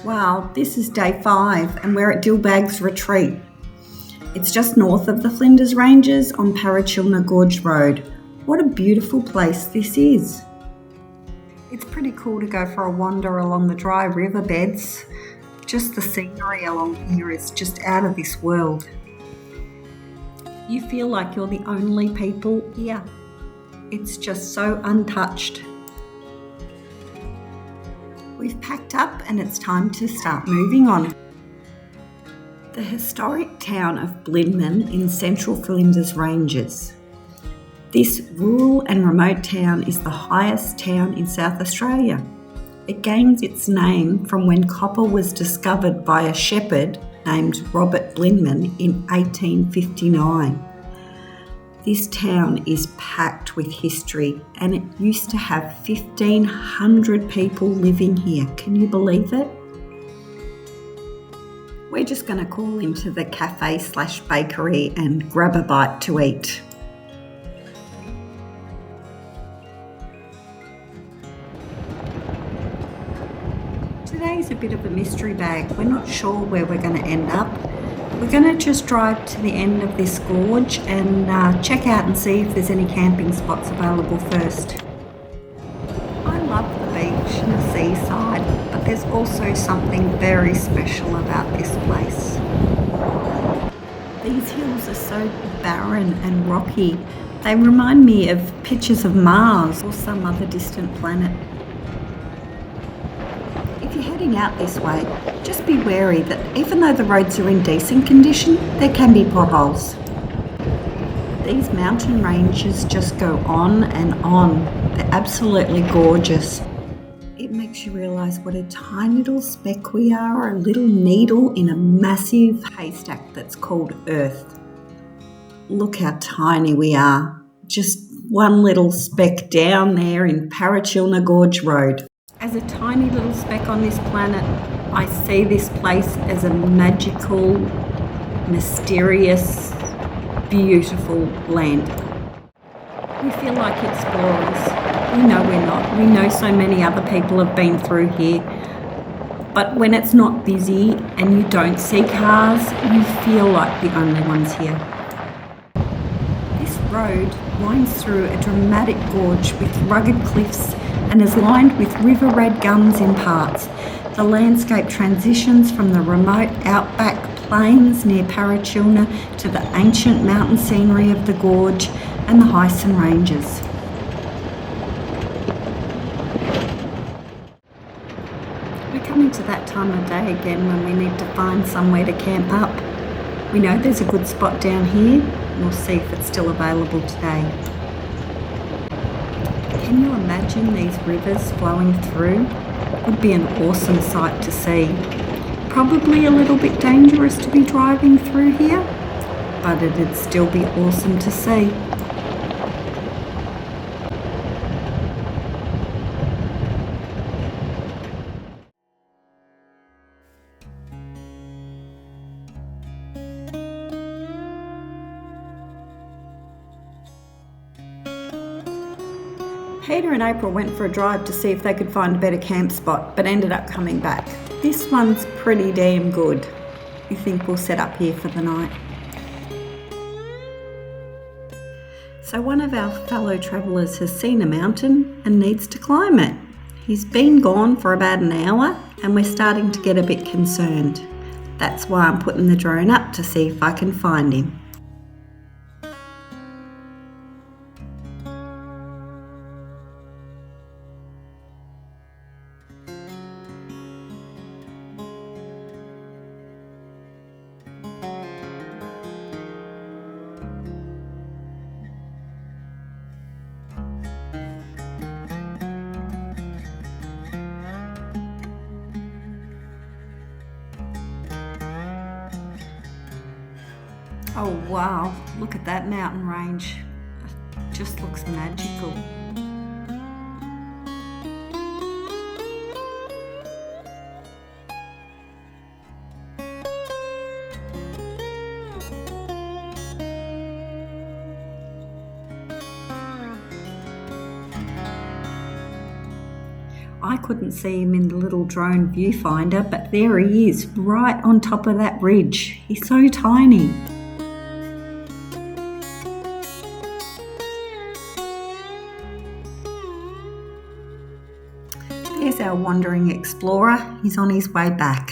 Wow, this is day 5 and we're at Dillbag's Retreat. It's just north of the Flinders Ranges on Parachilna Gorge Road. What a beautiful place this is. It's pretty cool to go for a wander along the dry riverbeds. Just the scenery along here is just out of this world. You feel like you're the only people here. It's just so untouched. We've packed up and it's time to start moving on. The historic town of Blinman in central Flinders Ranges. This rural and remote town is the highest town in South Australia. It gains its name from when copper was discovered by a shepherd named Robert Blinman in 1859. This town is packed with history and it used to have 1,500 people living here. Can you believe it? We're just going to call into the cafe/bakery and grab a bite to eat. Today's a bit of a mystery bag. We're not sure where we're going to end up. We're going to just drive to the end of this gorge and check out and see if there's any camping spots available first. I love the beach and the seaside, but there's also something very special about this place. These hills are so barren and rocky. They remind me of pictures of Mars or some other distant planet. If you're heading out this way, just be wary that even though the roads are in decent condition, there can be potholes. These mountain ranges just go on and on. They're absolutely gorgeous. It makes you realise what a tiny little speck we are, a little needle in a massive haystack that's called Earth. Look how tiny we are. Just one little speck down there in Parachilna Gorge Road. As a tiny little speck on this planet, I see this place as a magical, mysterious, beautiful land. We feel like explorers. We know we're not. We know so many other people have been through here. But when it's not busy and you don't see cars, you feel like the only ones here. This road winds through a dramatic gorge with rugged cliffs and is lined with river-red gums in parts. The landscape transitions from the remote Outback plains near Parachilna to the ancient mountain scenery of the gorge and the Simpson Ranges. We're coming to that time of day again when we need to find somewhere to camp up. We know there's a good spot down here. We'll see if it's still available today. Can you imagine these rivers flowing through? It would be an awesome sight to see. Probably a little bit dangerous to be driving through here, but it'd still be awesome to see. Peter and April went for a drive to see if they could find a better camp spot, but ended up coming back. This one's pretty damn good. We think we'll set up here for the night. So one of our fellow travellers has seen a mountain and needs to climb it. He's been gone for about an hour and we're starting to get a bit concerned. That's why I'm putting the drone up to see if I can find him. Oh wow, look at that mountain range. It just looks magical. I couldn't see him in the little drone viewfinder, but there he is, right on top of that ridge. He's so tiny. There's our wandering explorer. He's on his way back.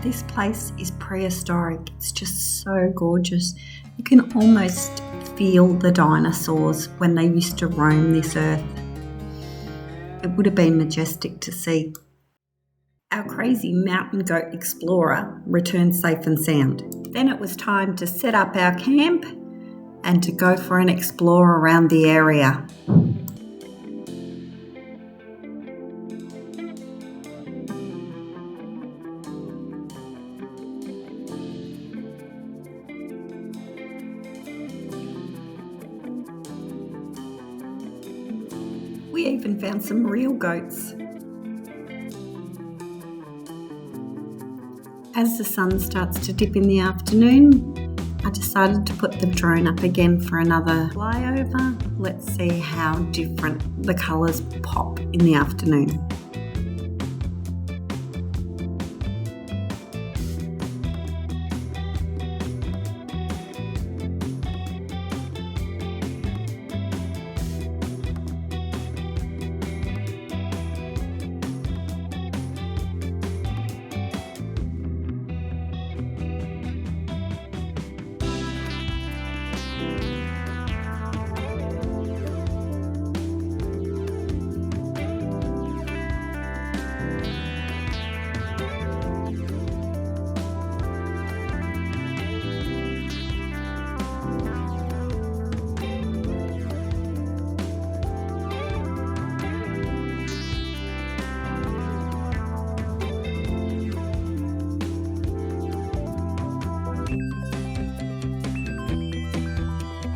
This place is prehistoric. It's just so gorgeous. You can almost feel the dinosaurs when they used to roam this earth. It would have been majestic to see. Our crazy mountain goat explorer returned safe and sound. Then it was time to set up our camp and to go for an explore around the area. We even found some real goats. As the sun starts to dip in the afternoon, I decided to put the drone up again for another flyover. Let's see how different the colours pop in the afternoon.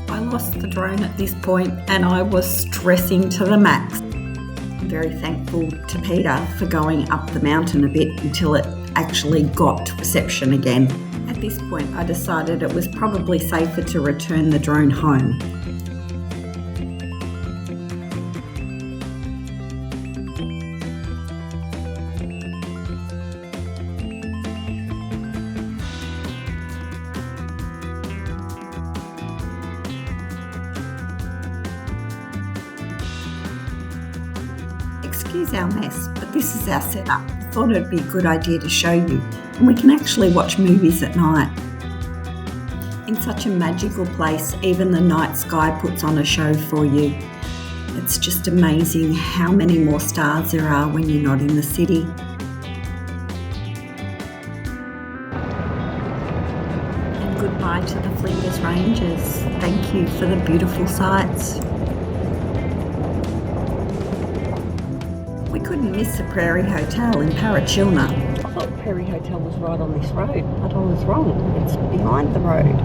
I lost the drone at this point and I was stressing to the max. I'm very thankful to Peter for going up the mountain a bit until it actually got reception again. At this point I decided it was probably safer to return the drone home. Excuse our mess, but this is our setup. I thought it'd be a good idea to show you, and we can actually watch movies at night. In such a magical place, even the night sky puts on a show for you. It's just amazing how many more stars there are when you're not in the city. And goodbye to the Flinders Ranges. Thank you for the beautiful sights. We couldn't miss the Prairie Hotel in Parachilna. I thought the Prairie Hotel was right on this road, but I was wrong. It's behind the road.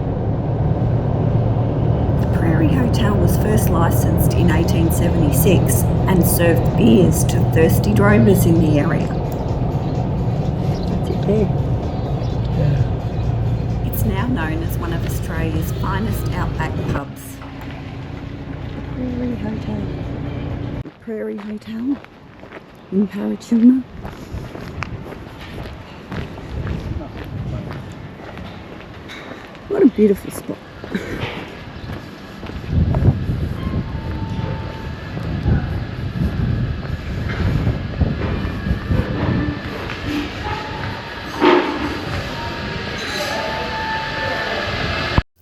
The Prairie Hotel was first licensed in 1876 and served beers to thirsty drovers in the area. That's it there. Yeah. It's now known as one of Australia's finest outback pubs. The Prairie Hotel. The Prairie Hotel in Parachilna. What a beautiful spot.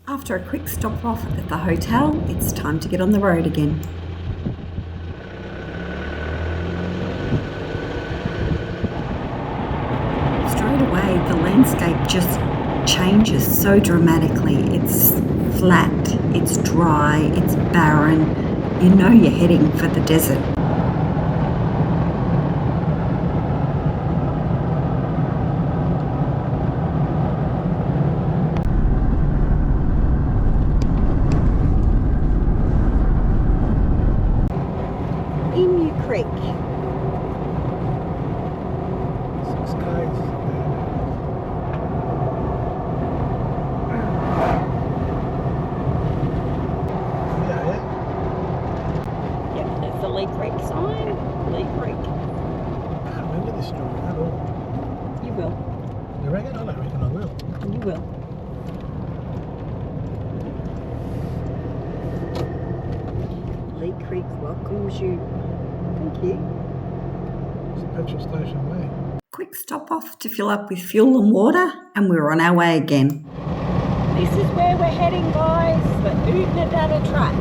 After a quick stop off at the hotel, it's time to get on the road again. The landscape just changes so dramatically. It's flat, it's dry, it's barren, you know you're heading for the desert. Creek. 6 k's. Yep, there's the Lee Creek sign. Lee Creek. I can't remember this story at all. You will. You reckon? I don't reckon I will. You will. Lee Creek welcomes you. Thank you. It's the petrol station way. Quick Stop off to fill up with fuel and water, and we're on our way again. This is where we're heading, guys, the Oodnadatta Track.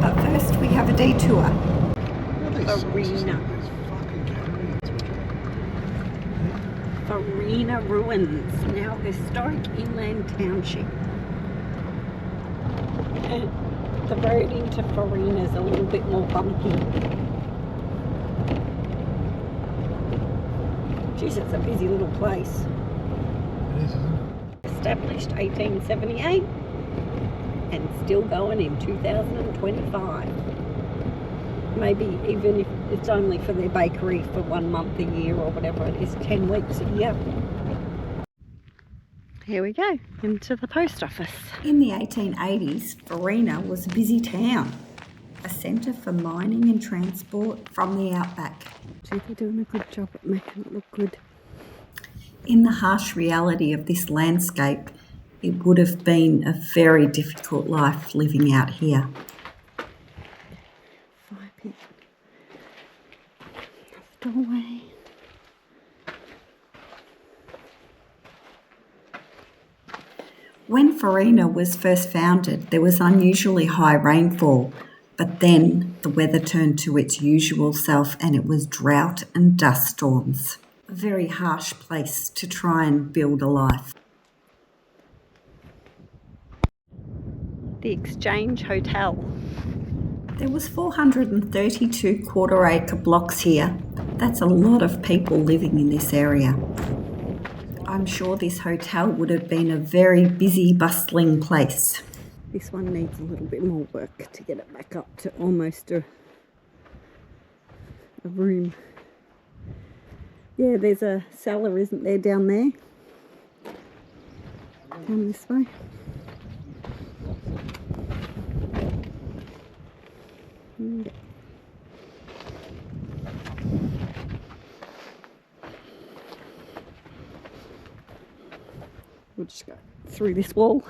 But first we have a detour. Farina. Farina Ruins, now historic inland township. The road into Farina is a little bit more bumpy. Jeez, it's a busy little place. It is, isn't it? Established 1878 and still going in 2025. Maybe even if it's only for their bakery for 1 month a year or whatever it is, 10 weeks a year. Here we go, into the post office. In the 1880s, Farina was a busy town, a centre for mining and transport from the Outback. Gee, they're doing a good job at making it look good. In the harsh reality of this landscape, it would have been a very difficult life living out here. Fire pit. Doorway. When Farina was first founded, there was unusually high rainfall, but then the weather turned to its usual self and it was drought and dust storms. A very harsh place to try and build a life. The Exchange Hotel. There was 432 quarter-acre blocks here. That's a lot of people living in this area. I'm sure this hotel would have been a very busy, bustling place. This one needs a little bit more work to get it back up to almost a room. Yeah, there's a cellar, isn't there, down there? Down this way. Yeah. We'll just go through this wall.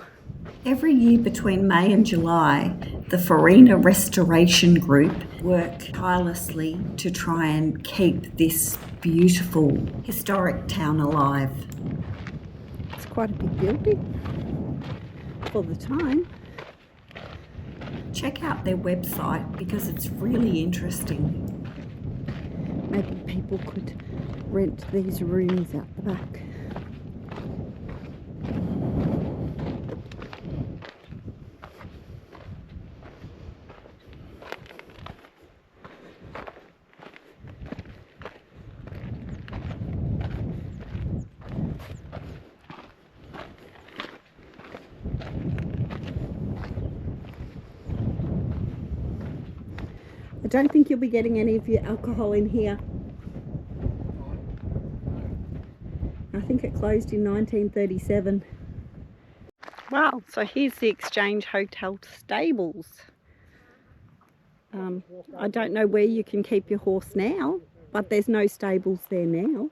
Every year between May and July, the Farina Restoration Group work tirelessly to try and keep this beautiful historic town alive. It's quite a big building for the time. Check out their website because it's really interesting. Maybe people could rent these rooms out the back. I don't think you'll be getting any of your alcohol in here. I think it closed in 1937. Wow, so here's the Exchange Hotel stables. I don't know where you can keep your horse now, but there's no stables there now.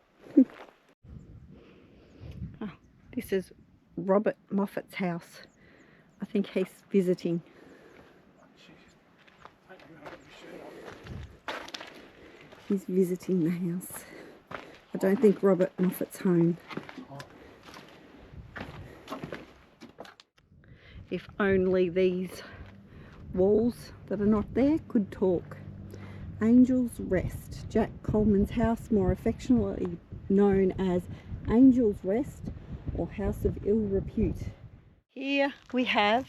Oh, this is Robert Moffat's house. I think he's visiting. He's visiting the house. I don't think Robert Moffat's home. If only these walls that are not there could talk. Angel's Rest. Jack Coleman's house, more affectionately known as Angel's Rest or House of Ill Repute. Here we have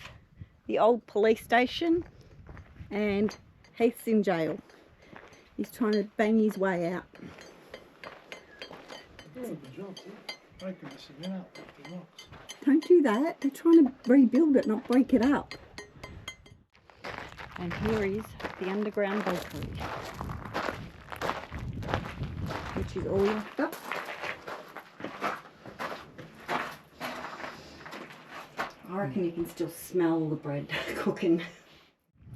the old police station and Heath's in jail. He's trying to bang his way out. Doing a good job, too. Breaking the cement up with the rocks. Don't do that. They're trying to rebuild it, not break it up. And here is the underground bakery, which is all locked up. I reckon you can still smell the bread cooking.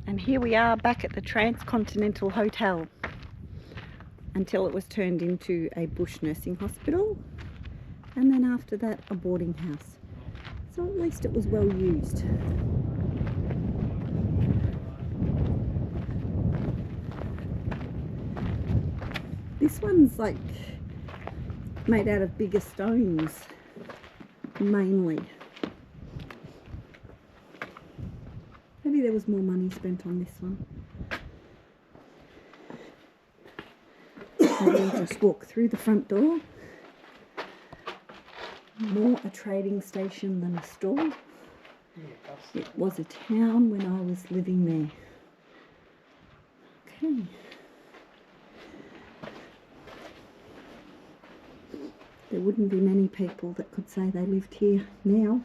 And here we are back at the Transcontinental Hotel until it was turned into a bush nursing hospital, and then after that a boarding house. So at least it was well used. This one's like made out of bigger stones mainly. Maybe there was more money spent on this one. And we'll just walk through the front door. More a trading station than a store. It was a town when I was living there. Okay. There wouldn't be many people that could say they lived here now.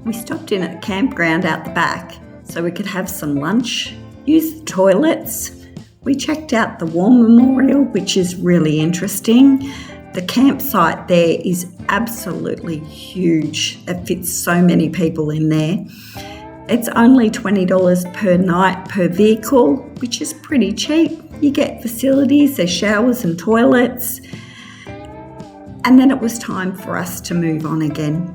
We stopped in at the campground out the back so we could have some lunch, use the toilets. We checked out the War Memorial, which is really interesting. The campsite there is absolutely huge. It fits so many people in there. It's only $20 per night per vehicle, which is pretty cheap. You get facilities, there's showers and toilets. And then it was time for us to move on again.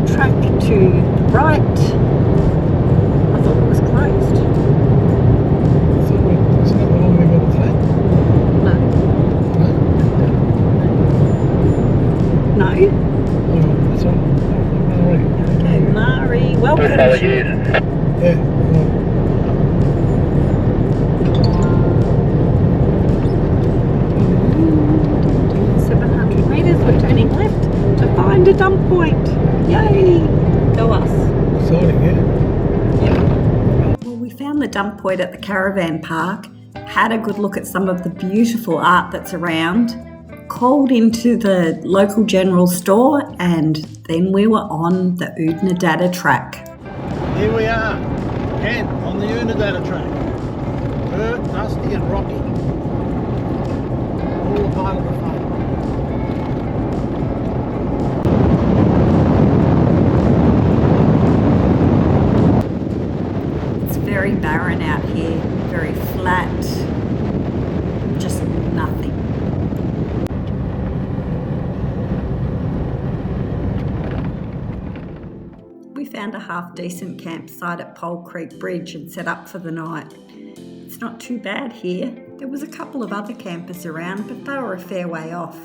Track to the right. I thought it was closed. Isn't that the one we got a flat? No. No? Oh, that's all. Okay, Mari, welcome. Yeah. 700 metres, we're turning left to find a dump point. Yay! Go us. Exciting, yeah. Well, we found the dump point at the caravan park, had a good look at some of the beautiful art that's around, called into the local general store, and then we were on the Oodnadatta Track. Here we are, again on the Oodnadatta Track. Dirt, dusty and rocky. All part of the fun. Very barren out here, very flat, just nothing. We found a half-decent campsite at Pole Creek Bridge and set up for the night. It's not too bad here. There was a couple of other campers around, but they were a fair way off.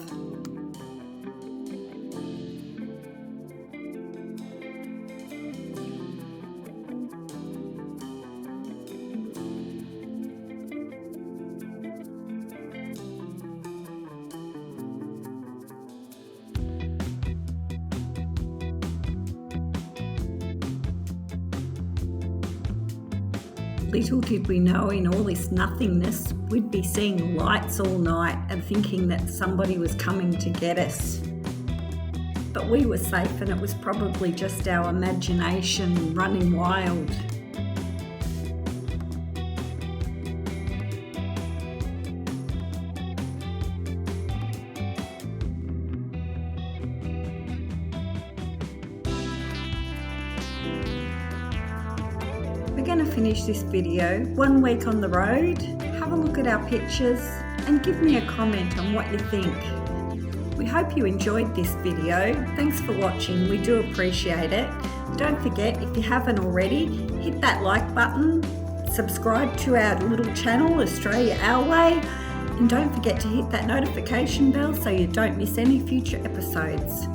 Little did we know, in all this nothingness, we'd be seeing lights all night and thinking that somebody was coming to get us. But we were safe, and it was probably just our imagination running wild. We're going to finish this video 1 week on the road. Have a look at our pictures and give me a comment on what you think. We hope you enjoyed this video. Thanks for watching, we do appreciate it. Don't forget, if you haven't already, hit that like button, subscribe to our little channel, Australia Our Way, and don't forget to hit that notification bell so you don't miss any future episodes.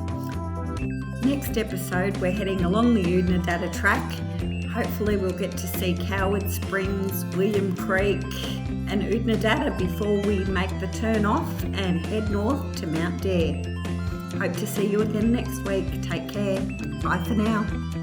Next episode, we're heading along the Oodnadatta Track. Hopefully we'll get to see Coward Springs, William Creek and Oodnadatta before we make the turn off and head north to Mount Dare. Hope to see you again next week. Take care. Bye for now.